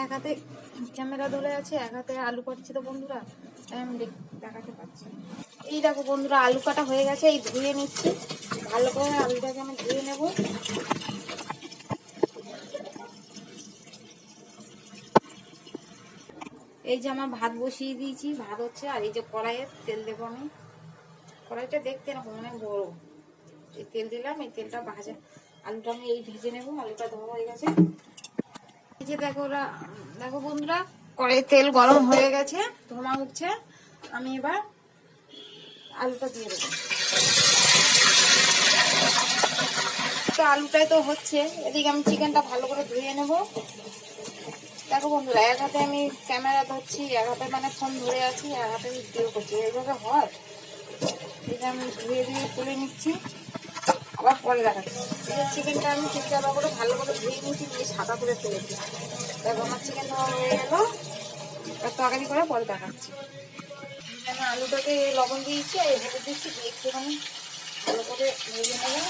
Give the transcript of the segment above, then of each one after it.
এক হাতে ক্যামেরা ধরে আছে, এক হাতে আলু কাটছি তো বন্ধুরা, তাই আমি দেখাতে পাচ্ছি। এই দেখো বন্ধুরা, আলু কাটা হয়ে গেছে, এই ধুয়ে নিচ্ছি ভালো করে। আলুটাকে আমি ধুয়ে নেব। এই যে আমার ভাত বসিয়ে দিয়েছি, ভাত হচ্ছে। আর এই যে কড়াইয়ে তেল দেবো আমি। কড়াইটা দেখতে না অনেক বড়। এই তেল দিলাম, এই তেলটা ভাজা আলুটা আমি এই ভেজে নেবো। আলুটা ধোয়া হয়ে গেছে। এই যে দেখো দেখো বন্ধুরা, কড়াইয়ে তেল গরম হয়ে গেছে, ধোঁয়া উঠছে। আমি এবার আলুটা দিয়ে দেবো। তো আলুটাই তো হচ্ছে, এদিকে আমি চিকেনটা ভালো করে ধুয়ে নেব। দেখো বন্ধুরা, এক হাতে আমি ক্যামেরা ধরছি, এক হাতে মানে ফোন ধরে আছি, এক হাতে ভিডিও করছি। এইভাবে হয়। এটা আমি ধুয়ে তুলে নিচ্ছি, আবার পরে দেখাচ্ছি। এই চিকেনটা আমি ঠিকঠাক করে ভালো করে ধুয়ে নিচ্ছি, নিয়ে সাদা করে তুলেছি। দেখো আমার চিকেন ধোয়া হয়ে গেল। এবার তরকারি করে পরে দেখাচ্ছি। আমি আলুটাকে লবণ দিয়েছি আর হলুদ দিচ্ছি, দিয়ে একটুখানি ভালো করে ভেজে নেবো।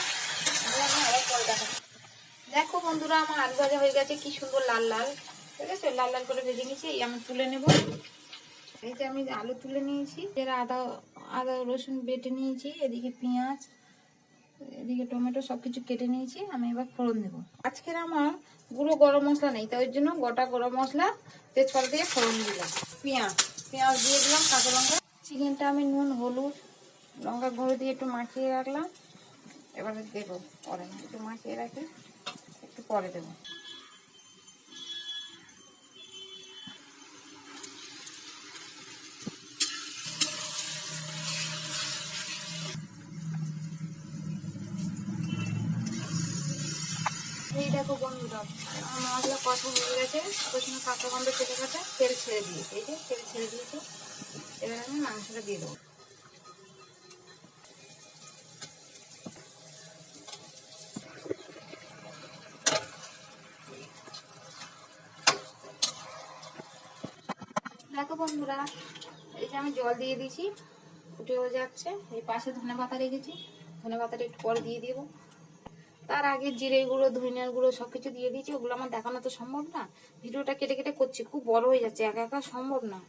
আমি আবার পরে দেখাচ্ছি। দেখো বন্ধুরা, আমার আলু ভাজা হয়ে গেছে, কি সুন্দর লাল লাল, ঠিক আছে? লাল লাল করে ভেজে নিয়েছি। আমি তুলে নেব। এই যে আমি আলু তুলে নিয়েছি, এর আদা আদা রসুন বেটে নিয়েছি, এদিকে পেঁয়াজ, এদিকে টমেটো সবকিছু কেটে নিয়েছি। আমি এবার ফোড়ন দেবো। আজকের আমার গুঁড়ো গরম মশলা নেই, তাই জন্য গোটা গরম মশলা তেজপাতা দিয়ে ফোড়ন দিলাম। পেঁয়াজ দিয়ে দিলাম, কাঁচা লঙ্কা। চিকেনটা আমি নুন হলুদ লঙ্কা গুঁড়ো দিয়ে একটু মাখিয়ে রাখলাম। এবারে দেবো পরে, একটু মাখিয়ে রাখি, একটু পরে দেবো। এই দেখো বন্ধুরা, মশলা কষা হয়ে গেছে, প্রথমে কাঁচা গন্ধ কেটে কাটে তেল ছেড়ে দিয়েছে। এই যে তেল ছেড়ে দিয়েছে, এবার আমি মাংসটা দিয়ে দেবো। দেখো বন্ধুরা, এই যে আমি জল দিয়ে দিয়েছি, ফুটেও যাচ্ছে। এই পাশে ধনে পাতা রেখেছি, ধনে পাতাটা একটু পরে দিয়ে দেবো। তার আগে জিরে গুঁড়ো ধনিয়ার গুঁড়ো সবকিছু দিয়ে দিয়েছি। ওগুলো আমার দেখানো তো সম্ভব না, ভিডিওটা কেটে কেটে করছি, খুব বড় হয়ে যাচ্ছে, একা একা সম্ভব না।